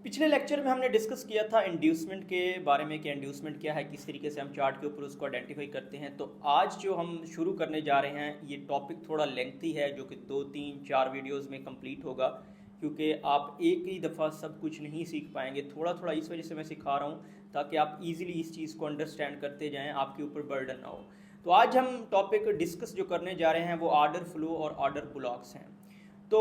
पिछले लेक्चर में हमने डिस्कस किया था इंड्यूसमेंट के बारे में कि इंड्यूसमेंट क्या है, किस तरीके से हम चार्ट के ऊपर उसको आइडेंटिफाई करते हैं। तो आज जो हम शुरू करने जा रहे हैं ये टॉपिक थोड़ा लेंथी है, जो कि 2 3 4 वीडियोस में कंप्लीट होगा, क्योंकि आप एक ही दफ़ा सब कुछ नहीं सीख पाएंगे। थोड़ा थोड़ा इस वजह से मैं सिखा रहा हूँ ताकि आप इजीली इस चीज़ को अंडरस्टैंड करते जाएँ, आपके ऊपर बर्डन ना हो। तो आज हम टॉपिक डिस्कस जो करने जा रहे हैं वो ऑर्डर फ्लो और ऑर्डर ब्लॉक्स हैं। तो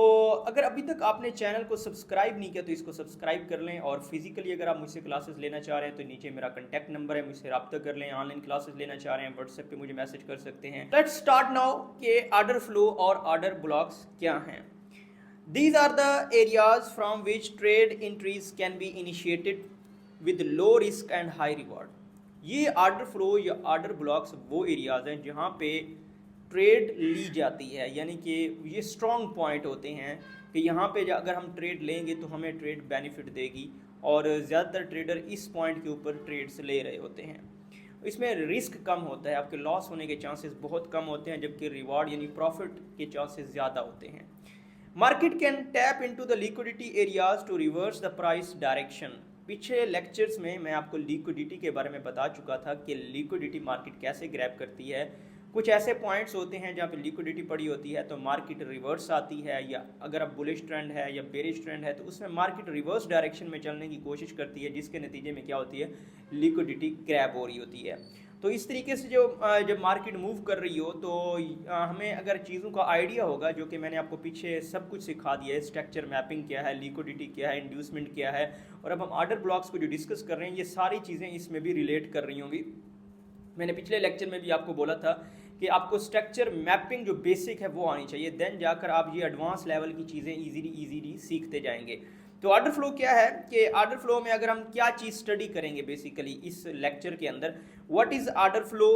अगर अभी तक आपने चैनल को सब्सक्राइब नहीं किया तो इसको सब्सक्राइब कर लें, और फिजिकली अगर आप मुझसे क्लासेस लेना चाह रहे हैं तो नीचे मेरा कॉन्टैक्ट नंबर है, मुझसे रब्ता कर लें। ऑनलाइन क्लासेस लेना चाह रहे हैं व्हाट्सएप पे मुझे मैसेज कर सकते हैं। लेट्स स्टार्ट नाउ कि ऑर्डर फ्लो और ऑर्डर ब्लॉक्स क्या हैं। These are the areas from which trade entries can be initiated with low risk and high reward. ये ऑर्डर फ्लो या ऑर्डर ब्लॉक्स वो एरियाज हैं जहाँ पे ट्रेड ली जाती है, यानी कि ये स्ट्रॉन्ग पॉइंट होते हैं कि यहाँ पे अगर हम ट्रेड लेंगे तो हमें ट्रेड बेनिफिट देगी, और ज़्यादातर ट्रेडर इस पॉइंट के ऊपर ट्रेड्स ले रहे होते हैं। इसमें रिस्क कम होता है, आपके लॉस होने के चांसेस बहुत कम होते हैं, जबकि रिवॉर्ड यानी प्रॉफिट के चांसेस ज़्यादा होते हैं। Market can tap into the liquidity areas to reverse the price direction. पीछे लेक्चर्स में मैं आपको लिक्विडिटी के बारे में बता चुका था कि लिक्विडिटी मार्केट कैसे ग्रैब करती है। कुछ ऐसे पॉइंट्स होते हैं जहाँ पे लिक्विडिटी पड़ी होती है तो मार्केट रिवर्स आती है, या अगर अब बुलिश ट्रेंड है या बेरिश ट्रेंड है तो उसमें मार्केट रिवर्स डायरेक्शन में चलने की कोशिश करती है, जिसके नतीजे में क्या होती है, लिक्विडिटी ग्रैब हो रही होती है। तो इस तरीके से जब मार्केट मूव कर रही हो तो हमें अगर चीज़ों का आइडिया होगा, जो कि मैंने आपको पीछे सब कुछ सिखा दिया है, स्ट्रक्चर मैपिंग क्या है, लिक्विडिटी क्या है, इंड्यूसमेंट क्या है, और अब हम ऑर्डर ब्लॉक्स को जो डिस्कस कर रहे हैं ये सारी चीज़ें इसमें भी रिलेट कर रही होंगी। मैंने पिछले लेक्चर में भी आपको बोला था कि आपको स्ट्रक्चर मैपिंग जो बेसिक है वो आनी चाहिए, देन जाकर आप ये एडवांस लेवल की चीज़ें इजीली सीखते जाएंगे। तो ऑर्डर फ्लो क्या है कि ऑर्डर फ्लो में अगर हम क्या चीज़ स्टडी करेंगे बेसिकली इस लेक्चर के अंदर, what is order flow,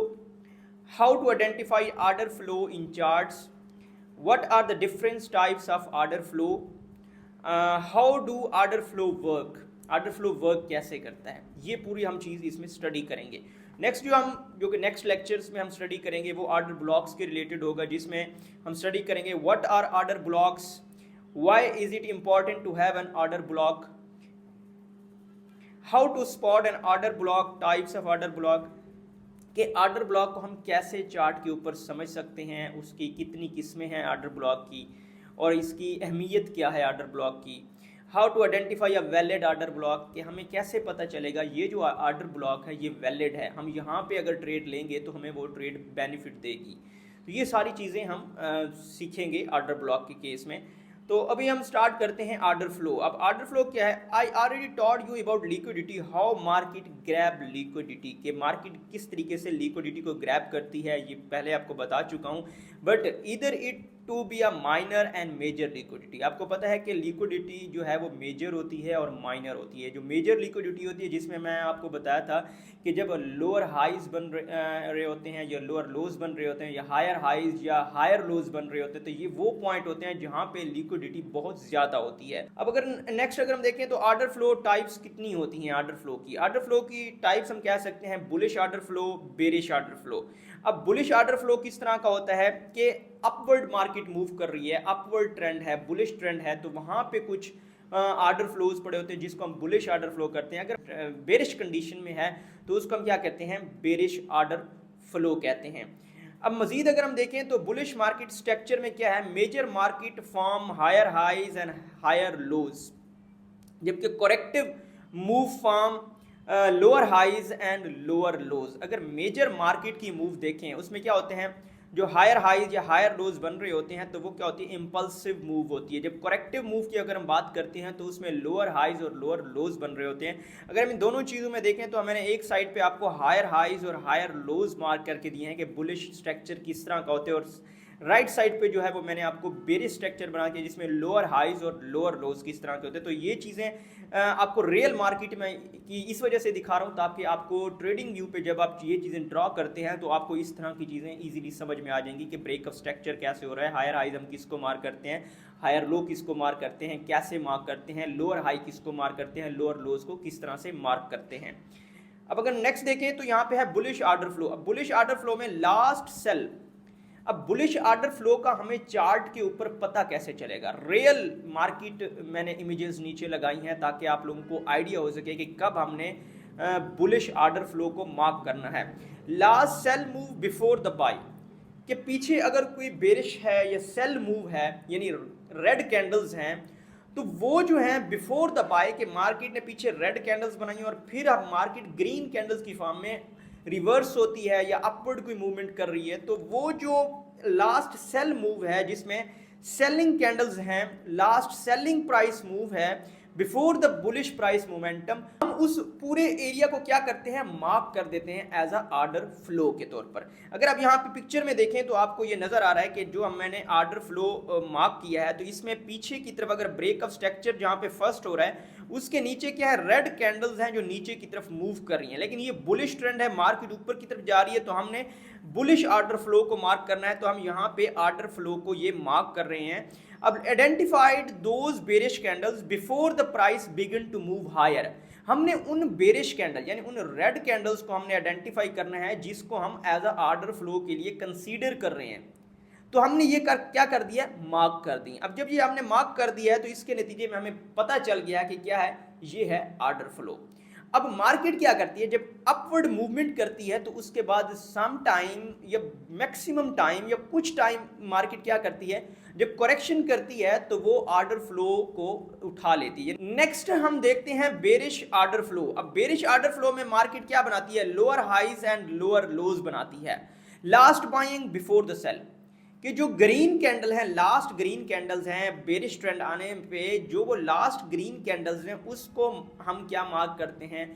how to identify order flow in charts, what are the different types of order flow, how do order flow work, order flow work कैसे करता है, ये पूरी हम चीज़ इसमें स्टडी करेंगे। नेक्स्ट जो कि नेक्स्ट लेक्चर्स में हम स्टडी करेंगे वो ऑर्डर ब्लॉक्स के रिलेटेड होगा, जिसमें हम स्टडी करेंगे what are order blocks, why is it important to have an order block, how to spot an order block, types of order block, कि ऑर्डर ब्लॉक को हम कैसे चार्ट के ऊपर समझ सकते हैं, उसकी कितनी किस्में हैं ऑर्डर ब्लॉक की, और इसकी अहमियत क्या है ऑर्डर ब्लॉक की, how to identify a valid order block, कि हमें कैसे पता चलेगा ये जो ऑर्डर ब्लॉक है ये वैलिड है, हम यहाँ पे अगर ट्रेड लेंगे तो हमें वो ट्रेड बेनिफिट देगी। तो ये सारी चीज़ें हम सीखेंगे ऑर्डर ब्लॉक के केस में। तो अभी हम स्टार्ट करते हैं ऑर्डर फ्लो। अब ऑर्डर फ्लो क्या है, I already told you about liquidity, how market grab liquidity, के मार्केट किस तरीके से लिक्विडिटी को ग्रैब करती है ये पहले आपको बता चुका हूँ। बट इधर it to be a minor and major liquidity, आपको पता है कि लिक्विडिटी जो है वो मेजर होती है और माइनर होती है। जो मेजर लिक्विडिटी होती है जिसमें मैं आपको बताया था कि जब लोअर हाइज बन रहे होते हैं या लोअर लोज बन रहे होते हैं, या हायर हाइज या हायर लोज बन रहे होते हैं, तो ये वो पॉइंट होते हैं जहाँ पे लिक्विडिटी बहुत ज़्यादा होती है। अब अगर नेक्स्ट अगर हम देखें तो ऑर्डर फ्लो टाइप्स कितनी होती हैं ऑर्डर फ्लो की। ऑर्डर फ्लो की टाइप्स हम कह सकते हैं bullish order flow, bearish order flow. अब बुलिश ऑर्डर फ्लो किस तरह का होता है कि अपवर्ड मार्केट मूव कर रही है, अपवर्ड ट्रेंड है, बुलिश ट्रेंड है, तो वहाँ पे कुछ ऑर्डर फ्लोज पड़े होते हैं जिसको हम बुलिश ऑर्डर फ्लो करते हैं। अगर बेरिश कंडीशन में है तो उसको हम क्या कहते हैं, बेरिश ऑर्डर फ्लो कहते हैं। अब मजीद अगर हम देखें तो बुलिश मार्केट स्ट्रक्चर में क्या है, major market form higher highs and higher lows, जबकि corrective move form lower highs and lower lows. अगर मेजर मार्केट की मूव देखें उसमें क्या होते हैं, जो हायर हाइज या हायर लोज बन रहे होते हैं तो वो क्या होती है, इम्पल्सिव मूव होती है। जब करेक्टिव मूव की अगर हम बात करते हैं तो उसमें लोअर हाइज और लोअर लोज बन रहे होते हैं। अगर हम इन दोनों चीज़ों में देखें तो मैंने एक साइड पे आपको हायर हाइज और हायर लोज मार्क करके दिए हैं कि बुलिश स्ट्रक्चर किस तरह का होते हैं, और राइट साइड पे जो है वो मैंने आपको बेरिश स्ट्रक्चर बना के जिसमें लोअर हाइज और लोअर लोज किस तरह के होते हैं। तो ये चीज़ें आपको रियल मार्केट में की इस वजह से दिखा रहा हूँ ताकि आपको ट्रेडिंग व्यू पे जब आप ये चीज़ें ड्रॉ करते हैं तो आपको इस तरह की चीज़ें इजीली समझ में आ जाएंगी कि ब्रेकअप स्ट्रक्चर कैसे हो रहा है, हायर हाइज हम किसको मार्क करते हैं, हायर लो किसको मार्क करते हैं, कैसे मार्क करते हैं, लोअर हाई किसको मार्क करते हैं, लोअर लोज को किस तरह से मार्क करते हैं। अब अगर नेक्स्ट देखें तो यहाँ पे है बुलिश ऑर्डर फ्लो। अब बुलिश ऑर्डर फ्लो में लास्ट सेल अब बुलिश ऑर्डर फ्लो का हमें चार्ट के ऊपर पता कैसे चलेगा? रियल मार्केट मैंने इमेजेस नीचे लगाई हैं ताकि आप लोगों को आइडिया हो सके कि कब हमने बुलिश ऑर्डर फ्लो को मार्क करना है। Last sell move before the buy के पीछे अगर कोई बेरिश है या सेल मूव है यानी रेड कैंडल्स हैं, तो वो जो है बिफोर द बाय के मार्केट ने पीछे रेड कैंडल्स बनाई और फिर अब मार्केट ग्रीन कैंडल्स की फॉर्म में रिवर्स होती है या अपवर्ड कोई मूवमेंट कर रही है, तो वो जो लास्ट सेल मूव है जिसमें सेलिंग कैंडल्स हैं, लास्ट सेलिंग प्राइस मूव है before the bullish price momentum, हम उस पूरे एरिया को क्या करते हैं, मार्क कर देते हैं एज अ ऑर्डर फ्लो के तौर पर। अगर आप यहाँ पे पिक्चर में देखें तो आपको ये नजर आ रहा है कि जो मैंने ऑर्डर फ्लो मार्क किया है, तो इसमें पीछे की तरफ अगर ब्रेकअप स्ट्रक्चर जहाँ पे फर्स्ट हो रहा है उसके नीचे क्या है, रेड कैंडल्स हैं जो नीचे की तरफ मूव कर रही हैं, लेकिन ये बुलिश ट्रेंड है, मार्केट ऊपर की तरफ जा रही है, तो हमने बुलिश ऑर्डर फ्लो को मार्क करना है, तो हम यहाँ पे ऑर्डर फ्लो को ये मार्क कर रहे हैं। अब identified those bearish candles before the price begin to move higher, हमने उन बेरिश कैंडल यानी उन रेड कैंडल्स को हमने आइडेंटिफाई करना है जिसको हम एज अ ऑर्डर फ्लो के लिए कंसीडर कर रहे हैं। तो हमने ये क्या कर दिया, मार्क कर दी। अब जब ये हमने मार्क कर दिया है तो इसके नतीजे में हमें पता चल गया कि क्या है, ये है ऑर्डर फ्लो। अब मार्केट क्या करती है, जब अपवर्ड मूवमेंट करती है तो उसके बाद सम टाइम या मैक्सिमम टाइम या कुछ टाइम मार्केट क्या करती है, जब करेक्शन करती है तो वो ऑर्डर फ्लो को उठा लेती है। नेक्स्ट हम देखते हैं बेरिश ऑर्डर फ्लो। अब बेरिश ऑर्डर फ्लो में मार्केट क्या बनाती है, lower highs and lower lows बनाती है। Last buying before the sell कि जो ग्रीन कैंडल है, लास्ट ग्रीन कैंडल्स हैं बेरिश ट्रेंड आने पे, जो वो लास्ट ग्रीन कैंडल्स हैं उसको हम क्या मार्क करते हैं,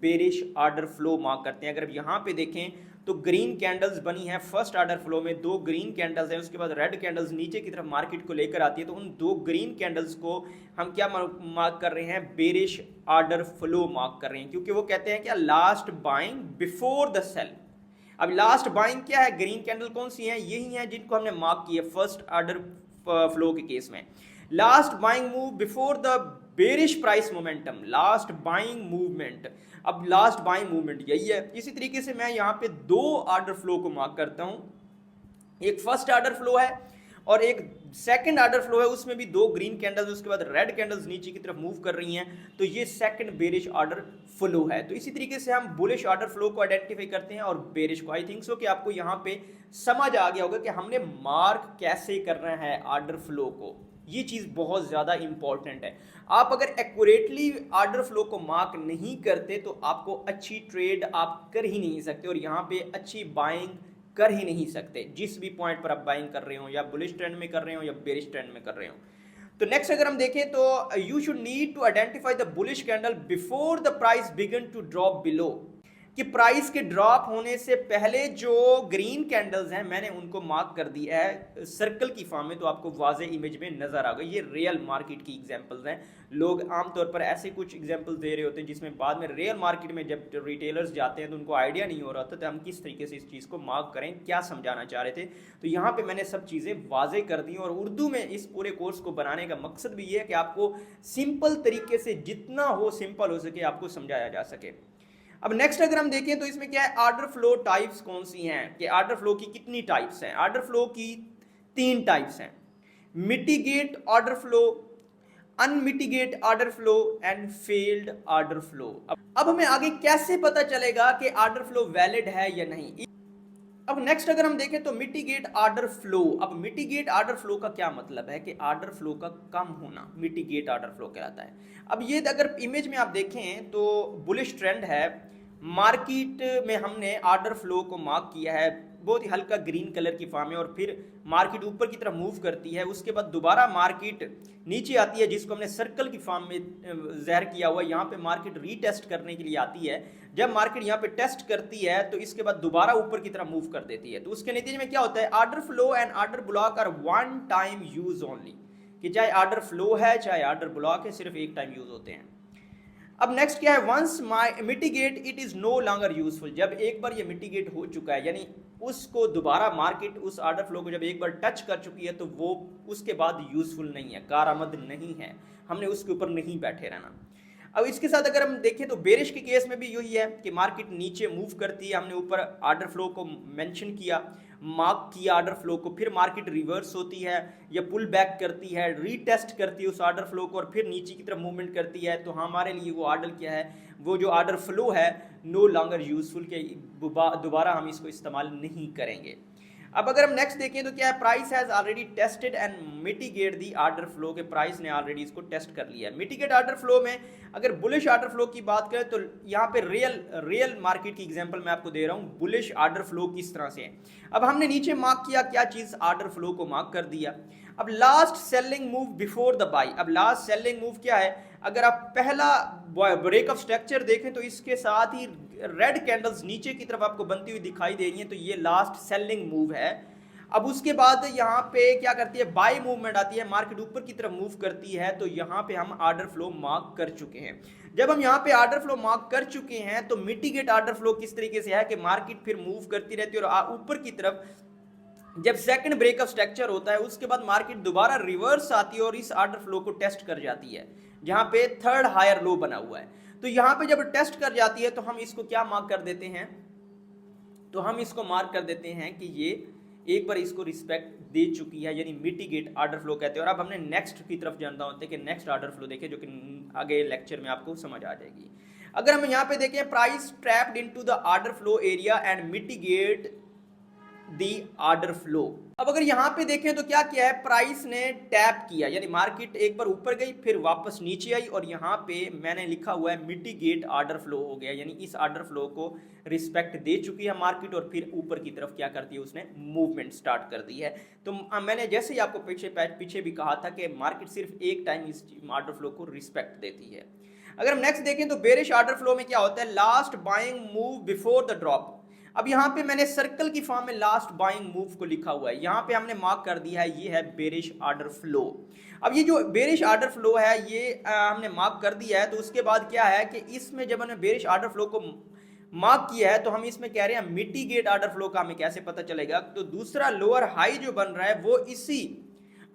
बेरिश ऑर्डर फ्लो मार्क करते हैं। अगर अब यहाँ पे देखें तो ग्रीन कैंडल्स बनी है फर्स्ट ऑर्डर फ्लो में, दो ग्रीन कैंडल्स हैं, उसके बाद रेड कैंडल्स नीचे की तरफ मार्केट को लेकर आती है, तो उन दो ग्रीन कैंडल्स को हम क्या मार्क कर रहे हैं, बेरिश ऑर्डर फ्लो मार्क कर रहे हैं, क्योंकि वो कहते हैं क्या, last buying before the sell. अब लास्ट बाइंग क्या है, ग्रीन कैंडल कौन सी है, यही है जिनको हमने मार्क किया फर्स्ट ऑर्डर फ्लो के केस में। Last buying move before the bearish price momentum, last buying movement. अब लास्ट बाइंग मूवमेंट यही है। इसी तरीके से मैं यहाँ पे दो ऑर्डर फ्लो को मार्क करता हूँ, एक फर्स्ट ऑर्डर फ्लो है और एक सेकंड ऑर्डर फ्लो है, उसमें भी दो ग्रीन कैंडल्स, उसके बाद रेड कैंडल्स नीचे की तरफ मूव कर रही हैं, तो ये सेकंड बेरिश ऑर्डर फ्लो है। तो इसी तरीके से हम बुलिश ऑर्डर फ्लो को आइडेंटिफाई करते हैं और बेरिश को। आई थिंक सो कि आपको यहाँ पे समझ आ गया होगा कि हमने मार्क कैसे करना है ऑर्डर फ्लो को। ये चीज़ बहुत ज़्यादा इंपॉर्टेंट है। आप अगर एक्यूरेटली ऑर्डर फ्लो को मार्क नहीं करते तो आपको अच्छी ट्रेड आप कर ही नहीं सकते और यहाँ पे अच्छी बाइंग कर ही नहीं सकते, जिस भी पॉइंट पर आप बाइंग कर रहे हो, या बुलिश ट्रेंड में कर रहे हो या बेरिश ट्रेंड में कर रहे हो। तो नेक्स्ट अगर हम देखें तो you should need to identify the bullish candle before the price begin to drop below, कि प्राइस के ड्रॉप होने से पहले जो ग्रीन कैंडल्स हैं मैंने उनको मार्क कर दिया है सर्कल की फॉर्म में, तो आपको वाजे इमेज में नजर आ गई। ये रियल मार्केट की एग्जांपल्स हैं। लोग आमतौर पर ऐसे कुछ एग्जांपल्स दे रहे होते हैं जिसमें बाद में रियल मार्केट में जब रिटेलर्स जाते हैं तो उनको आइडिया नहीं हो रहा था तो हम किस तरीके से इस चीज़ को मार्क करें, क्या समझाना चाह रहे थे। तो यहाँ पर मैंने सब चीज़ें वाजे कर दी और उर्दू में इस पूरे कोर्स को बनाने का मकसद भी ये है कि आपको सिंपल तरीके से, जितना हो सिंपल हो सके, आपको समझाया जा सके। अब नेक्स्ट अगर हम देखें तो इसमें क्या है, ऑर्डर फ्लो टाइप्स कौन सी हैं, कि ऑर्डर फ्लो की कितनी टाइप्स हैं। ऑर्डर फ्लो की 3 टाइप्स हैं, mitigate order flow, unmitigate order flow and failed order flow. अब हमें आगे कैसे पता चलेगा कि ऑर्डर फ्लो वैलिड है या नहीं। अब नेक्स्ट अगर हम देखें तो मिटिगेट ऑर्डर फ्लो। अब मिटिगेट ऑर्डर फ्लो का क्या मतलब है, कि ऑर्डर फ्लो का कम होना मिटिगेट ऑर्डर फ्लो कहलाता है। अब ये अगर इमेज में आप देखें तो बुलिश ट्रेंड है, मार्केट में हमने ऑर्डर फ्लो को मार्क किया है बहुत ही हल्का ग्रीन कलर की फॉर्म में, और फिर मार्केट ऊपर की तरफ मूव करती है, उसके बाद दोबारा मार्केट नीचे आती है जिसको हमने सर्कल की फॉर्म में ज़हर किया हुआ। यहाँ पे मार्केट रीटेस्ट करने के लिए आती है। जब मार्केट यहाँ पे टेस्ट करती है तो इसके बाद दोबारा ऊपर की तरफ मूव कर देती है। तो उसके नतीजे में क्या होता है, order flow and order block are one time use only, कि चाहे ऑर्डर फ्लो है चाहे ऑर्डर ब्लॉक है, सिर्फ एक टाइम यूज होते हैं। अब नेक्स्ट क्या है, once mitigate it is no longer useful. जब एक बार ये मिटिगेट हो चुका है, यानी उसको दोबारा मार्केट उस ऑर्डर फ्लो को जब एक बार टच कर चुकी है तो वो उसके बाद यूजफुल नहीं है, कारआमद नहीं है, हमने उसके ऊपर नहीं बैठे रहना। अब इसके साथ अगर हम देखें तो बेरिश के केस में भी यही है कि मार्केट नीचे मूव करती है, हमने ऊपर ऑर्डर फ्लो को मेंशन किया, मार्क किया ऑर्डर फ्लो को, फिर मार्केट रिवर्स होती है या पुल बैक करती है, रीटेस्ट करती है उस ऑर्डर फ्लो को और फिर नीचे की तरफ मूवमेंट करती है, तो हमारे लिए वो ऑर्डर क्या है, वो जो ऑर्डर फ्लो है नो लॉन्गर यूजफुल के दोबारा हम इसको इस्तेमाल नहीं करेंगे। अब अगर हम नेक्स्ट देखें तो क्या है, price has already tested and mitigate the order flow, के प्राइस ने ऑलरेडी इसको टेस्ट कर लिया है। मिटिगेट ऑर्डर फ्लो में अगर बुलिश ऑर्डर फ्लो की बात करें तो यहाँ पे रियल मार्केट की एग्जांपल मैं आपको दे रहा हूँ, बुलिश ऑर्डर फ्लो किस तरह से है। अब हमने नीचे मार्क किया क्या चीज, ऑर्डर फ्लो को मार्क कर दिया। अब last selling move before the by, अब लास्ट सेलिंग मूव क्या है, अगर आप पहला ब्रेक ऑफ स्ट्रक्चर देखें तो इसके साथ ही रेड कैंडल्स नीचे की तरफ आपको बनती हुई दिखाई दे रही हैं, तो ये लास्ट सेलिंग मूव है। अब उसके बाद यहाँ पे क्या करती है, बाय मूवमेंट आती है, मार्केट ऊपर की तरफ मूव करती है, तो यहाँ पे हम ऑर्डर फ्लो मार्क कर चुके हैं। जब हम यहाँ पे ऑर्डर फ्लो मार्क कर चुके हैं तो मिटिगेट ऑर्डर फ्लो किस तरीके से है कि मार्केट फिर मूव करती रहती है और ऊपर की तरफ जब सेकंड ब्रेक ऑफ स्ट्रक्चर होता है उसके बाद मार्केट दोबारा रिवर्स आती है और इस ऑर्डर फ्लो को टेस्ट कर जाती है, जहां पे थर्ड हायर लो बना हुआ है। तो यहां पे जब टेस्ट कर जाती है तो हम इसको क्या मार्क कर देते हैं, तो हम इसको मार्क कर देते हैं कि ये एक बार इसको रिस्पेक्ट दे चुकी है, यानी मिटिगेट ऑर्डर फ्लो कहते हैं। और अब हमने नेक्स्ट की तरफ जानना होता है कि नेक्स्ट ऑर्डर फ्लो देखें, जो कि आगे लेक्चर में आपको समझ आ जाएगी। अगर हम यहाँ पे देखें, price trapped into the order flow area and mitigate the order flow. अब अगर यहां पे देखें तो क्या किया है, प्राइस ने टैप किया, यानी मार्केट एक बार ऊपर गई फिर वापस नीचे आई और यहां पे मैंने लिखा हुआ है मिटिगेट ऑर्डर फ्लो हो गया, यानी इस ऑर्डर फ्लो को रिस्पेक्ट दे चुकी है मार्केट और फिर ऊपर की तरफ क्या करती है, उसने मूवमेंट स्टार्ट कर दी है। तो मैंने जैसे ही आपको पीछे भी कहा था कि मार्केट सिर्फ एक टाइम इस ऑर्डर फ्लो को रिस्पेक्ट देती है। अगर हम नेक्स्ट देखें तो बेरिश ऑर्डर फ्लो में क्या होता है, last buying move before the drop. अब यहाँ पे मैंने सर्कल की फॉर्म में लास्ट बाइंग मूव को लिखा हुआ है, यहाँ पे हमने मार्क कर दिया है, ये है बेरिश ऑर्डर फ्लो। अब ये जो बेरिश ऑर्डर फ्लो है ये हमने मार्क कर दिया है, तो उसके बाद क्या है कि इसमें जब हमने बेरिश ऑर्डर फ्लो को मार्क किया है तो हम इसमें कह रहे हैं मिटिगेट ऑर्डर फ्लो का हमें कैसे पता चलेगा, तो दूसरा लोअर हाई जो बन रहा है वो इसी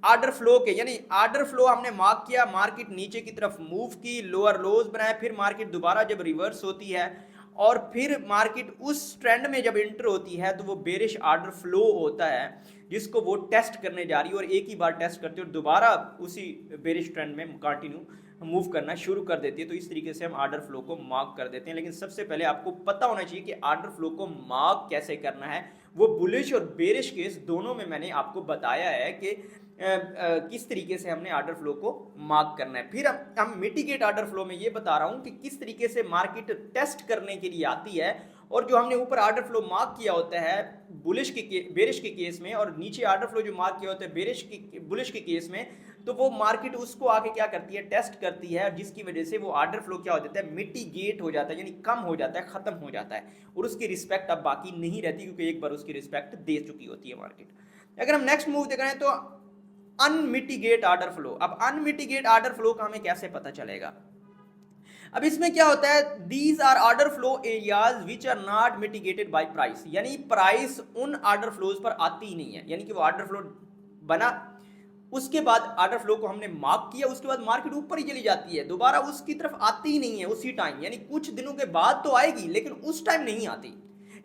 ऑर्डर फ्लो के, यानी ऑर्डर फ्लो हमने मार्क किया, मार्केट नीचे की तरफ मूव की, लोअर लोज बनाए, फिर मार्केट दोबारा जब रिवर्स होती है और फिर मार्केट उस ट्रेंड में जब इंटर होती है तो वो बेरिश ऑर्डर फ्लो होता है जिसको वो टेस्ट करने जा रही है और एक ही बार टेस्ट करती है और दोबारा उसी बेरिश ट्रेंड में कंटिन्यू मूव करना शुरू कर देती है। तो इस तरीके से हम ऑर्डर फ्लो को मार्क कर देते हैं। लेकिन सबसे पहले आपको पता होना चाहिए कि ऑर्डर फ्लो को मार्क कैसे करना है। वो बुलिश और बेरिश केस दोनों में मैंने आपको बताया है कि किस तरीके से हमने ऑर्डर फ्लो को मार्क करना है। फिर हम मिटिगेट ऑर्डर फ्लो में ये बता रहा हूं कि किस तरीके से मार्केट टेस्ट करने के लिए आती है और जो हमने ऊपर ऑर्डर फ्लो मार्क किया होता है बेरिश के केस में और नीचे ऑर्डर फ्लो जो मार्क किया होता है बुलिश के केस में, तो वो मार्केट उसको आके क्या करती है, टेस्ट करती है, जिसकी वजह से वो ऑर्डर फ्लो क्या हो जाता है, मिटिगेट हो जाता है, यानी कम हो जाता है, खत्म हो जाता है और उसकी रिस्पेक्ट अब बाकी नहीं रहती क्योंकि एक बार उसकी रिस्पेक्ट दे चुकी होती है मार्केट। अगर हम नेक्स्ट मूव देख रहे हैं तो अनमिटिगेट ऑर्डर फ्लो। अब अनमिटिगेट ऑर्डर फ्लो का हमें कैसे पता चलेगा, अब इसमें क्या होता है, these are order flow areas which are not mitigated by price, यानी प्राइस उन ऑर्डर फ्लोज पर आती ही नहीं है, यानी कि वो ऑर्डर फ्लो बना उसके बाद ऑर्डर फ्लो को हमने मार्क किया, उसके बाद मार्केट ऊपर ही चली जाती है, दोबारा उसकी तरफ आती ही नहीं है उसी टाइम, यानी कुछ दिनों के बाद तो आएगी लेकिन उस टाइम नहीं आती।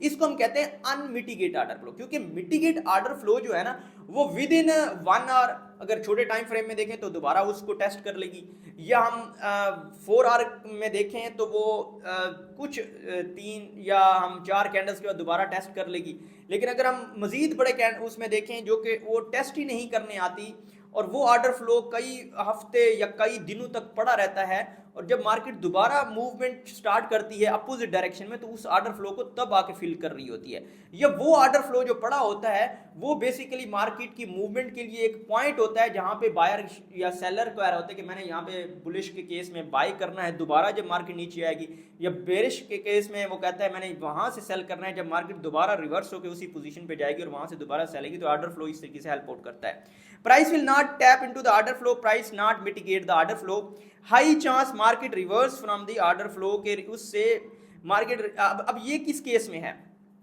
इसको हम कहते हैं अनमिटिगेट ऑर्डर फ्लो, क्योंकि मिटिगेट ऑर्डर फ्लो जो है ना वो विद इन 1 आवर, अगर छोटे टाइम फ्रेम में देखें तो दोबारा उसको टेस्ट कर लेगी, या हम 4 आवर में देखें तो वो कुछ 3 या हम 4 कैंडल्स के बाद दोबारा टेस्ट कर लेगी। लेकिन अगर हम मजीद बड़े उसमें देखें जो कि वो टेस्ट ही नहीं करने आती और वो ऑर्डर फ्लो कई हफ्ते या कई दिनों तक पड़ा रहता है और जब मार्केट दोबारा मूवमेंट स्टार्ट करती है अपोजिट डायरेक्शन में तो उस ऑर्डर फ्लो को तब आके फिल कर रही होती है। या वो ऑर्डर फ्लो जो पड़ा होता है वो बेसिकली मार्केट की मूवमेंट के लिए एक पॉइंट होता है जहां पे बायर या सेलर को होता है कि मैंने यहाँ पे बुलिश के केस में बाय करना है दोबारा जब मार्केट नीचे आएगी, या बेरिश के केस में वो कहता है मैंने वहां से सेल करना है जब मार्केट दोबारा रिवर्स होकर उसी पोजीशन पे जाएगी और वहां से दोबारा सेलेगी। तो ऑर्डर फ्लो इस तरीके से हेल्प आउट करता है। Price will not tap into the order flow, price not mitigate the order flow, high chance market reverse from the order flow के उससे मार्केट अब ये किस केस में है,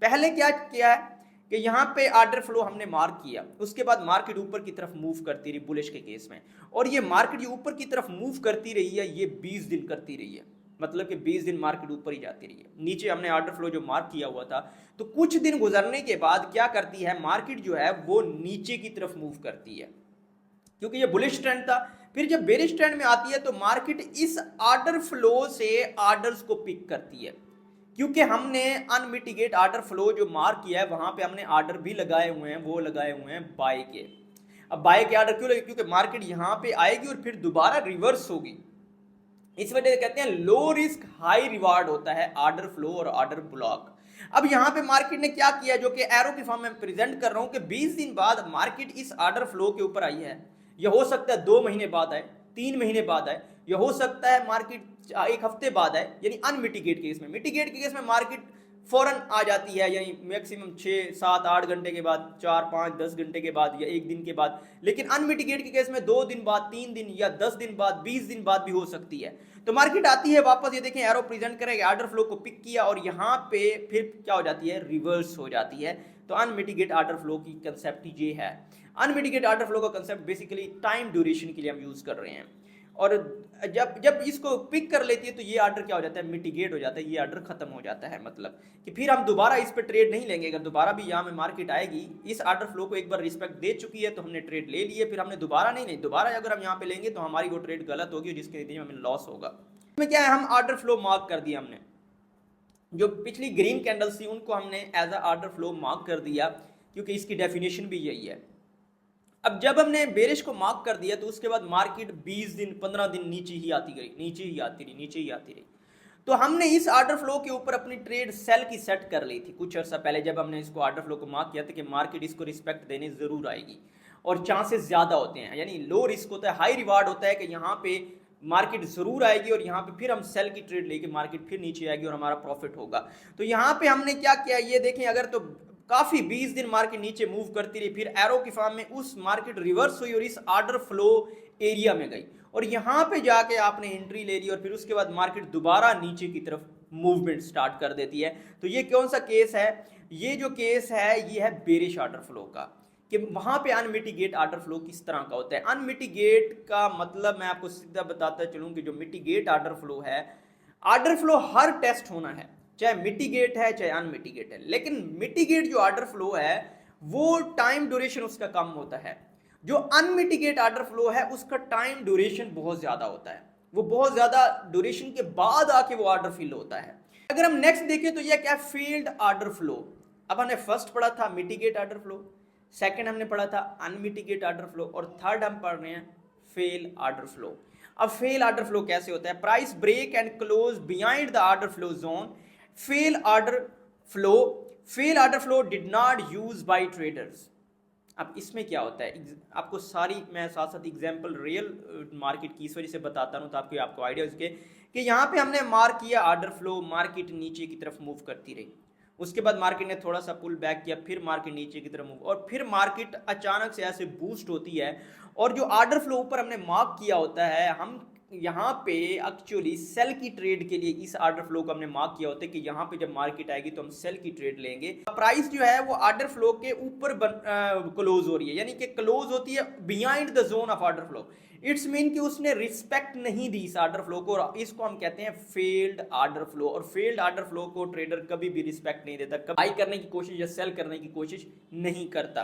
पहले क्या किया है कि यहाँ पे ऑर्डर फ्लो हमने मार्क किया, उसके बाद मार्केट ऊपर की तरफ मूव करती रही बुलिश के केस में, और ये मार्केट ऊपर की तरफ मूव करती रही है, ये 20 दिन करती रही है। मतलब कि 20 दिन मार्केट ऊपर ही जाती रही है, नीचे हमने ऑर्डर फ्लो जो मार्क किया हुआ था, तो कुछ दिन गुजरने के बाद क्या करती है मार्केट जो है वो नीचे की तरफ मूव करती है, क्योंकि ये बुलिश ट्रेंड था। फिर जब बेरिश ट्रेंड में आती है तो मार्केट इस ऑर्डर फ्लो से ऑर्डर्स को पिक करती है, क्योंकि हमने अनमिटिगेट ऑर्डर फ्लो जो मार्क किया है वहां पे हमने ऑर्डर भी लगाए हुए हैं, वो लगाए हुए हैं बाय के। अब बाय के ऑर्डर क्यों लगे, क्योंकि मार्केट यहां पे आएगी और फिर दोबारा रिवर्स होगी, इस वजह से कहते हैं लो रिस्क हाई रिवार्ड होता है ऑर्डर फ्लो और ऑर्डर ब्लॉक। अब यहां पे मार्केट ने क्या किया, जो कि एरो की फॉर्म में प्रेजेंट कर रहा हूं कि 20 दिन बाद मार्केट इस ऑर्डर फ्लो के ऊपर आई है। यह हो सकता है 2 महीने बाद आए, 3 महीने बाद आए, यह हो सकता है मार्केट 1 हफ्ते बाद आए, यानी अनमिटिगेट केस में। मिटिगेट के केस में मार्केट फौरन आ जाती है, यानी मैक्सिमम 6, 7, 8 घंटे के बाद, 4, 5, 10 घंटे के बाद या 1 दिन के बाद। लेकिन अनमिटिगेट के केस में 2 दिन बाद, 3 दिन या 10 दिन बाद, 20 दिन बाद भी हो सकती है। तो मार्केट आती है वापस, ये देखें एरो प्रेजेंट करेगा, ऑर्डर फ्लो को पिक किया और यहाँ पे फिर क्या हो जाती है, रिवर्स हो जाती है। तो अनमिटिगेट ऑर्डर फ्लो की कंसेप्ट ये है। अनमिटिगेट ऑर्डर फ्लो का कंसेप्ट बेसिकली टाइम ड्यूरेशन के लिए हम यूज कर रहे हैं, और जब जब इसको पिक कर लेती है तो ये ऑर्डर क्या हो जाता है, मिटिगेट हो जाता है, ये ऑर्डर खत्म हो जाता है। मतलब कि फिर हम दोबारा इस पर ट्रेड नहीं लेंगे। अगर दोबारा भी यहाँ में मार्केट आएगी, इस ऑर्डर फ्लो को एक बार रिस्पेक्ट दे चुकी है तो हमने ट्रेड ले लिए, फिर हमने दोबारा नहीं, दोबारा अगर हम यहाँ पे लेंगे तो हमारी वो ट्रेड गलत होगी, जिसके नतीजे में हमें लॉस होगा। इसमें क्या है, हम ऑर्डर फ्लो मार्क कर दिया, हमने जो पिछली ग्रीन कैंडल्स थी उनको हमने as a order flow mark कर दिया, क्योंकि इसकी डेफिनेशन भी यही है। अब जब हमने बेरिश को मार्क कर दिया तो उसके बाद मार्केट 20 दिन 15 दिन नीचे ही आती गई, नीचे ही आती रही। तो हमने इस ऑर्डर फ्लो के ऊपर अपनी ट्रेड सेल की सेट कर ली थी कुछ अर्सा पहले, जब हमने इसको ऑर्डर फ्लो को मार्क किया था कि मार्केट इसको रिस्पेक्ट देने जरूर आएगी और चांसेस ज्यादा होते हैं, यानी लो रिस्क होता है, हाई रिवार्ड होता है कि यहाँ पे मार्केट जरूर आएगी और यहाँ पे फिर हम सेल की ट्रेड लेके मार्केट फिर नीचे आएगी और हमारा प्रॉफिट होगा। तो यहाँ पे हमने क्या किया, ये देखें, अगर तो काफी 20 दिन मार्केट नीचे मूव करती रही, फिर एरो की फॉर्म में उस मार्केट रिवर्स हुई और इस ऑर्डर फ्लो एरिया में गई और यहां पे जाके आपने एंट्री ले ली और फिर उसके बाद मार्केट दोबारा नीचे की तरफ मूवमेंट स्टार्ट कर देती है। तो ये कौन सा केस है, ये जो केस है ये है बेरिश ऑर्डर फ्लो का, कि वहां पे अनमिटिगेट ऑर्डर फ्लो किस तरह का होता है। अनमिटिगेट का मतलब मैं आपको सीधा बताता चलूं कि जो मिटिगेट ऑर्डर फ्लो है, ऑर्डर फ्लो हर टेस्ट होना है, चाहे मिटिगेट है चाहे अनमिटिगेट है। लेकिन मिटिगेट जो ऑर्डर फ्लो है वो टाइम ड्यूरेशन उसका कम होता है, जो अनमिटिगेट ऑर्डर फ्लो है उसका टाइम ड्यूरेशन बहुत ज्यादा होता है, वो बहुत ज्यादा ड्यूरेशन के बाद आके वो ऑर्डर फिल होता है। अगर हम नेक्स्ट देखें तो ये क्या, फील्ड ऑर्डर फ्लो। अब हमने फर्स्ट पढ़ा था मिटिगेट ऑर्डर फ्लो, सेकंड हमने पढ़ा था अनमिटिगेट ऑर्डर फ्लो और थर्ड हम पढ़ रहे हैं फेल ऑर्डर फ्लो। अब फेल ऑर्डर फ्लो कैसे होता है, price break and close behind the order flow zone, fail order flow did not use by traders. अब इसमें क्या होता है, आपको सारी मैं साथ साथ एग्जांपल रियल मार्केट की इस वजह से बताता हूँ ताकि आपको आइडिया हो सके कि यहाँ पे हमने मार्क किया ऑर्डर फ्लो, मार्केट नीचे की तरफ मूव करती रही, उसके बाद मार्केट ने थोड़ा सा पुल बैक किया, फिर मार्केट नीचे की तरफ मूव, और फिर मार्केट अचानक से ऐसे बूस्ट होती है। और जो ऑर्डर फ्लो ऊपर हमने मार्क किया होता है, हम यहाँ पे एक्चुअली सेल की ट्रेड के लिए इस ऑर्डर फ्लो को हमने मार्क किया होता है कि यहाँ पे जब मार्केट आएगी तो हम सेल की ट्रेड लेंगे। प्राइस जो है वो ऑर्डर फ्लो के ऊपर क्लोज हो रही है, यानी कि क्लोज होती है behind the zone of order flow. It's mean कि उसने रिस्पेक्ट नहीं दी इस ऑर्डर फ्लो को, और इसको हम कहते हैं फेल्ड ऑर्डर फ्लो। और फेल्ड ऑर्डर फ्लो को ट्रेडर कभी भी रिस्पेक्ट नहीं देता, कभी बाई करने की कोशिश या सेल करने की कोशिश नहीं करता।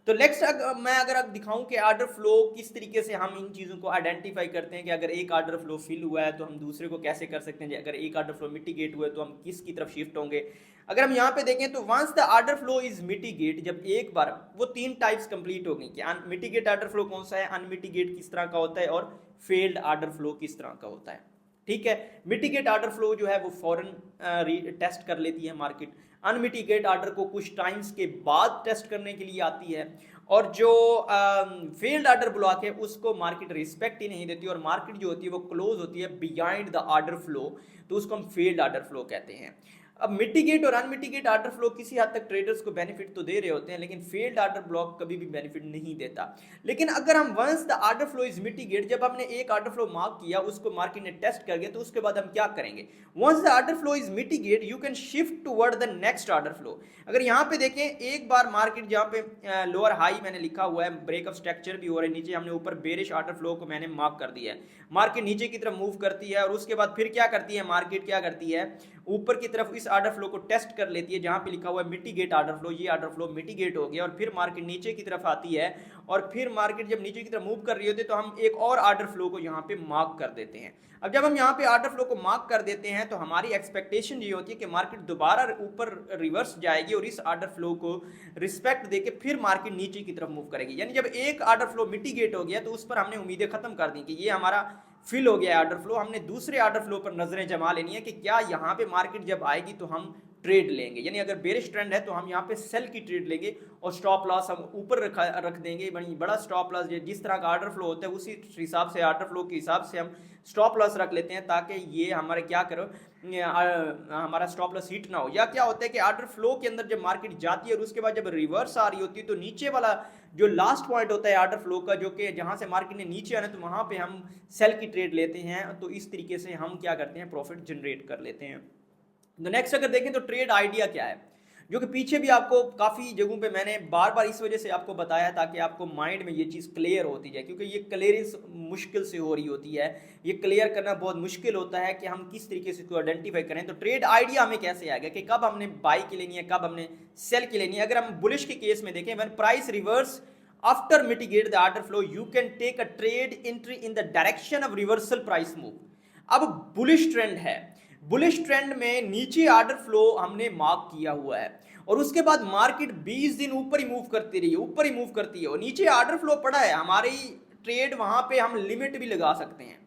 तो नेक्स्ट मैं अगर दिखाऊं कि ऑर्डर फ्लो किस तरीके से हम इन चीज़ों को आइडेंटिफाई करते हैं कि अगर एक ऑर्डर फ्लो फिल हुआ है तो हम दूसरे को कैसे कर सकते हैं, अगर एक ऑर्डर फ्लो मिटिगेट हुआ है तो हम किस की तरफ शिफ्ट होंगे। अगर हम यहाँ पे देखें तो once the order flow is mitigate, जब एक बार वो 3 टाइप्स कंप्लीट हो गई कि मिटिगेट ऑर्डर फ्लो कौन सा है, अनमिटिगेट किस तरह का होता है और फेल्ड ऑर्डर फ्लो किस तरह का होता है। ठीक है, मिटिगेट ऑर्डर फ्लो जो है वो फॉरन टेस्ट कर लेती है मार्केट, अनमिटिगेट ऑर्डर को कुछ टाइम्स के बाद टेस्ट करने के लिए आती है, और जो फेल्ड ऑर्डर ब्लॉक है उसको मार्केट रिस्पेक्ट ही नहीं देती और मार्केट जो होती है वो क्लोज होती है बिहाइंड द ऑर्डर फ्लो, तो उसको हम फेल्ड ऑर्डर फ्लो कहते हैं। अब मिटिगेट और अनमिटिगेट आर्डर फ्लो किसी हद तक ट्रेडर्स को बेनिफिट तो दे रहे होते हैं, लेकिन फेल्ड आर्डर ब्लॉक कभी भी बेनिफिट नहीं देता। लेकिन अगर हम once the order flow is mitigate, जब हमने एक आर्डर फ्लो मार्क किया, उसको मार्केट ने टेस्ट कर गया, तो उसके बाद हम क्या करेंगे? Once the order flow is mitigate you can shift toward the next order flow. अगर यहाँ पे देखें, एक बार मार्केट जहाँ पे लोअर हाई मैंने लिखा हुआ है, ब्रेकअप स्ट्रक्चर भी हो रहा है, नीचे हमने ऊपर बेरिश आर्डर फ्लो को मैंने मार्क कर दिया है, मार्केट नीचे की तरफ मूव करती है और उसके बाद फिर क्या करती है मार्केट, क्या करती है ऊपर की तरफ इस आर्डर फ्लो को टेस्ट कर लेती है, जहां पे लिखा हुआ है मिटिगेट आर्डर फ्लो, ये आर्डर फ्लो मिटिगेट हो गया और फिर मार्केट नीचे की तरफ आती है। और फिर मार्केट जब नीचे की तरफ मूव कर रही होती है तो हम एक और आर्डर फ्लो को यहाँ पे मार्क कर देते हैं। अब जब हम यहाँ पे आर्डर फ्लो को मार्क कर देते हैं तो हमारी एक्सपेक्टेशन ये होती है कि मार्केट दोबारा ऊपर रिवर्स जाएगी और इस आर्डर फ्लो को रिस्पेक्ट देके फिर मार्केट नीचे की तरफ मूव करेगी। यानी जब एक आर्डर फ्लो मिटिगेट हो गया तो उस पर हमने उम्मीदें खत्म कर दी कि ये हमारा फिल हो गया आर्डर फ्लो, हमने दूसरे आर्डर फ्लो पर नजरें जमा लेनी है कि क्या यहाँ पे मार्केट जब आएगी तो हम ट्रेड लेंगे। यानी अगर बेरिश ट्रेंड है तो हम यहाँ पे सेल की ट्रेड लेंगे और स्टॉप लॉस हम ऊपर रख देंगे, बड़ा स्टॉप लॉस जिस तरह का आर्डर फ्लो होता है उसी हिसाब से आर्डर फ्लो के हिसाब से हम स्टॉप लॉस रख लेते हैं, ताकि ये हमारे क्या करो हमारा स्टॉप लॉस हिट ना हो। या क्या होता है कि आर्डर फ्लो के अंदर जब मार्केट जाती है और उसके बाद जब रिवर्स आ रही होती है तो नीचे वाला जो लास्ट पॉइंट होता है आर्डर फ्लो का, जो कि जहां से मार्केट ने नीचे आना तो वहां पे हम सेल की ट्रेड लेते हैं। तो इस तरीके से हम क्या करते हैं, प्रॉफिट जनरेट कर लेते हैं। तो नेक्स्ट अगर देखें तो ट्रेड आइडिया क्या है, जो कि पीछे भी आपको काफ़ी जगहों पे मैंने बार बार इस वजह से आपको बताया ताकि आपको माइंड में ये चीज़ क्लियर होती जाए, क्योंकि ये क्लियरेंस मुश्किल से हो रही होती है, ये क्लियर करना बहुत मुश्किल होता है कि हम किस तरीके से इसको आइडेंटिफाई करें। तो ट्रेड आइडिया हमें कैसे आएगा कि कब हमने बाई की लेनी है, कब हमने सेल की लेनी है। अगर हम बुलिश के केस में देखें, when price reverse after mitigate the order flow you can take a trade entry in the direction of reversal price move. अब बुलिश ट्रेंड है, बुलिश ट्रेंड में नीचे आर्डर फ्लो हमने मार्क किया हुआ है और उसके बाद मार्केट 20 दिन ऊपर ही मूव करती रही है, ऊपर ही मूव करती है और नीचे आर्डर फ्लो पड़ा है। हमारी ट्रेड वहां पे हम लिमिट भी लगा सकते हैं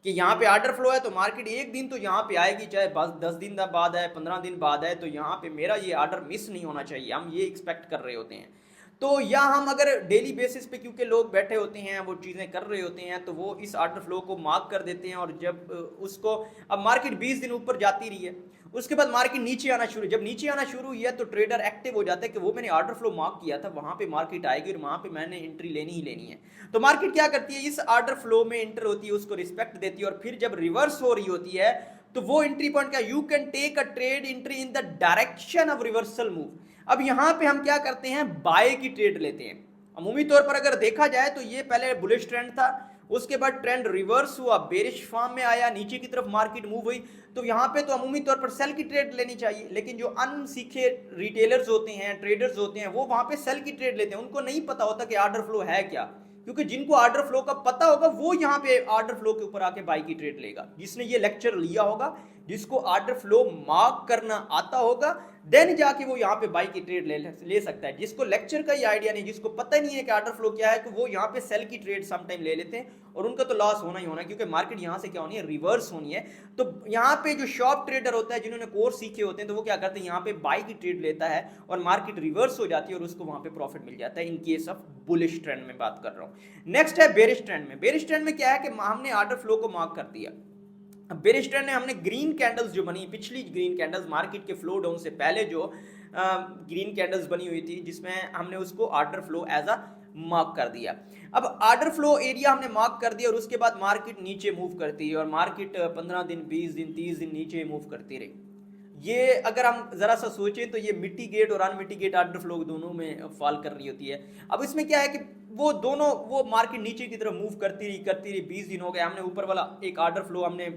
कि यहाँ पे आर्डर फ्लो है तो मार्केट एक दिन तो यहाँ पे आएगी, चाहे 10 दिन बाद है, 15 दिन बाद है, तो यहाँ पे मेरा ये आर्डर मिस नहीं होना चाहिए, हम ये एक्सपेक्ट कर रहे होते हैं। तो या हम अगर डेली बेसिस पे, क्योंकि लोग बैठे होते हैं वो चीज़ें कर रहे होते हैं, तो वो इस आर्डर फ्लो को मार्क कर देते हैं और जब उसको, अब मार्केट 20 दिन ऊपर जाती रही है, उसके बाद मार्केट नीचे आना शुरू, जब नीचे आना शुरू हुई है तो ट्रेडर एक्टिव हो जाता है कि वो मैंने आर्डर फ्लो मार्क किया था वहां पे मार्केट आएगी और वहां पे मैंने एंट्री लेनी ही लेनी है। तो मार्केट क्या करती है, इस आर्डर फ्लो में एंटर होती है, उसको रिस्पेक्ट देती है और फिर जब रिवर्स हो रही होती है तो वो एंट्री पॉइंट का you can take a trade entry in the direction of reversal move. अब यहां पे हम क्या करते हैं, बाय की ट्रेड लेते हैं। अमूमी तौर पर अगर देखा जाए तो ये पहले बुलिश ट्रेंड था, उसके बाद ट्रेंड रिवर्स हुआ, बेरिश फॉर्म में आया, नीचे की तरफ मार्केट मूव हुई, तो यहाँ पे तो अमूमी तौर पर सेल की ट्रेड लेनी चाहिए। लेकिन जो अनसीखे रिटेलर्स होते हैं, ट्रेडर्स होते हैं, वो वहां पे सेल की ट्रेड लेते हैं, उनको नहीं पता होता कि आर्डर फ्लो है क्या, क्योंकि जिनको आर्डर फ्लो का पता होगा वो यहाँ पे आर्डर फ्लो के ऊपर आके बाई की ट्रेड लेगा। जिसने ये लेक्चर लिया होगा, जिसको आर्डर फ्लो मार्क करना आता होगा, देन जाके वो यहाँ पे बाई की ट्रेड ले सकता है। जिसको लेक्चर का ही आइडिया नहीं, जिसको पता नहीं है कि आर्डर फ्लो क्या है, तो वो यहाँ पे सेल की ट्रेड समटाइम ले लेते हैं और उनका तो लॉस होना ही होना है, क्योंकि मार्केट यहाँ से क्या होनी है, रिवर्स होनी है। तो यहाँ पे जो शॉप ट्रेडर होता है, जिन्होंने कोर्स सीखे होते हैं, तो वो क्या करते हैं, यहाँ पे बाई की ट्रेड लेता है और मार्केट रिवर्स हो जाती है और उसको वहां पे प्रॉफिट मिल जाता है। In case of bullish trend में बात कर रहा हूँ। नेक्स्ट है बेरिश ट्रेंड में। बेरिश ट्रेंड में क्या है कि हमने आर्डर फ्लो को मार्क कर दिया, बेरिश ट्रेंड ने हमने ग्रीन कैंडल्स जो बनी, पिछली ग्रीन कैंडल्स मार्केट के फ्लो डाउन से पहले जो ग्रीन कैंडल्स बनी हुई थी, जिसमें हमने उसको order flow as a mark कर दिया। अब आर्डर फ्लो एरिया हमने मार्क कर दिया और उसके बाद मार्केट नीचे मूव करती है और मार्केट 15 दिन, 20 दिन, 30 दिन नीचे मूव करती रही। ये अगर हम जरा सा सोचें तो ये मिटिगेट और अनमिटिगेट आर्डर फ्लो दोनों में फॉल कर रही होती है। अब इसमें क्या है कि वो दोनों, वो मार्केट नीचे की तरफ मूव करती रही, 20 दिन हो गए, हमने ऊपर वाला एक आर्डर फ्लो हमने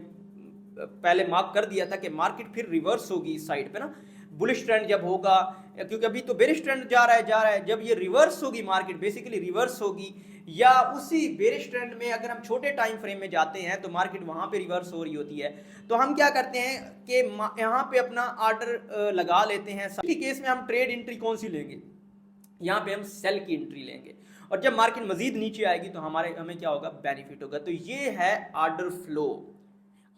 पहले मार्क कर दिया था कि मार्केट फिर रिवर्स होगी इस साइड पे ना, बुलिश ट्रेंड जब होगा, क्योंकि अभी तो बेरिश ट्रेंड जा रहा है, जब ये रिवर्स होगी, मार्केट बेसिकली रिवर्स होगी, या उसी बेरिश ट्रेंड में अगर हम छोटे टाइम फ्रेम में जाते हैं तो मार्केट वहां पे रिवर्स हो रही होती है, तो हम क्या करते हैं कि यहाँ पे अपना आर्डर लगा लेते हैं। सभी केस में हम ट्रेड एंट्री कौन सी लेंगे, यहाँ पे हम सेल की एंट्री लेंगे और जब मार्केट मजीद नीचे आएगी तो हमें क्या होगा, बेनिफिट होगा। तो ये है आर्डर फ्लो।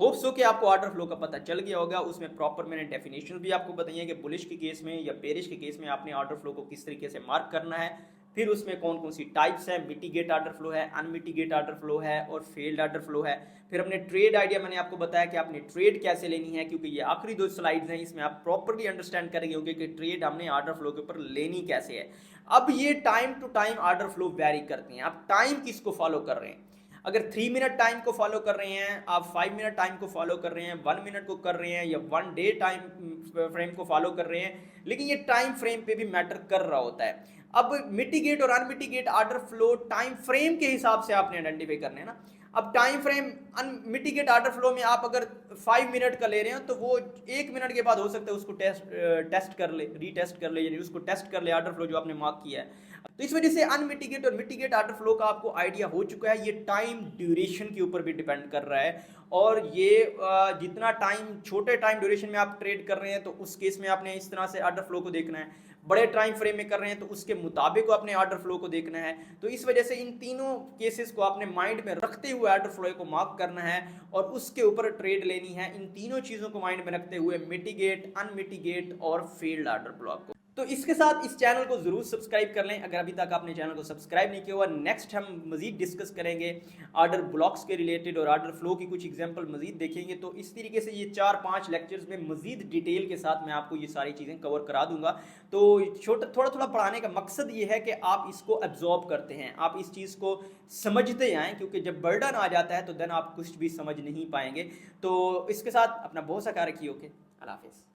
होप सो कि आपको आर्डर फ्लो का पता चल गया होगा। उसमें प्रॉपर मैंने डेफिनेशन भी आपको बताई है कि बुलिश के केस में या बेरिश के केस में आपने आर्डर फ्लो को किस तरीके से मार्क करना है, फिर उसमें कौन कौन सी टाइप्स है, मिटिगेट आर्डर फ्लो है, अनमिटिगेट आर्डर फ्लो है और फेल्ड आर्डर फ्लो है। फिर हमने ट्रेड आइडिया, मैंने आपको बताया कि आपने ट्रेड कैसे लेनी है, क्योंकि ये आखिरी 2 स्लाइड्स हैं, इसमें आप प्रॉपर्ली अंडरस्टैंड करेंगे होंगे कि ट्रेड हमने आर्डर फ्लो के ऊपर लेनी कैसे है। अब ये time to time order flow vary करती हैं, आप टाइम किसको फॉलो कर रहे हैं। अगर 3 मिनट टाइम को फॉलो कर रहे हैं, आप 5 मिनट टाइम को फॉलो कर रहे हैं, 1 मिनट को कर रहे हैं, या 1 डे टाइम फ्रेम को फॉलो कर रहे हैं, लेकिन ये टाइम फ्रेम पे भी मैटर कर रहा होता है। अब मिटिगेट और unmitigate order flow time frame के हिसाब से आपने आइडेंटिफाई करने हैं ना। अब time frame unmitigate order flow में आप अगर 5 मिनट का ले रहे हैं तो वो 1 मिनट के बाद हो सकता है उसको टेस्ट कर ले, रीटेस्ट कर ले, यानी उसको टेस्ट कर ले आर्डर फ्लो जो आपने मार्क किया है। तो इस वजह से अनमिटिगेट और मिटिगेट आर्डर फ्लो का आपको आइडिया हो चुका है। ये टाइम ड्यूरेशन के ऊपर भी डिपेंड कर रहा है, और ये जितना टाइम, छोटे टाइम ड्यूरेशन में आप ट्रेड कर रहे हैं तो उस केस में आपने इस तरह से आर्डर फ्लो को देखना है, बड़े टाइम फ्रेम में कर रहे हैं तो उसके मुताबिक अपने आर्डर फ्लो को देखना है। तो इस वजह से इन तीनों केसेस को आपने माइंड में रखते हुए आर्डर फ्लो को मार्क करना है और उसके ऊपर ट्रेड लेनी है। इन तीनों चीज़ों को माइंड में रखते हुए मिटिगेट, अनमिटिगेट और फेल्ड आर्डर फ्लो आपको। तो इसके साथ इस चैनल को जरूर सब्सक्राइब कर लें अगर अभी तक आपने चैनल को सब्सक्राइब नहीं किया हुआ। नेक्स्ट हम मजीद डिस्कस करेंगे आर्डर ब्लॉक्स के रिलेटेड और आर्डर फ्लो की कुछ एग्जांपल मजीद देखेंगे। तो इस तरीके से ये 4-5 लेक्चर्स में मजीद डिटेल के साथ मैं आपको ये सारी चीज़ें कवर करा दूंगा। तो छोटा थोड़ा थोड़ा पढ़ाने का मकसद ये है कि आप इसको एब्जॉर्ब करते हैं, आप इस चीज़ को समझते आएँ, क्योंकि जब बर्डन आ जाता है तो देन आप कुछ भी समझ नहीं पाएंगे। तो इसके साथ अपना बहुत सा ख्याल रखिए। ओके, अल्लाह हाफिज़।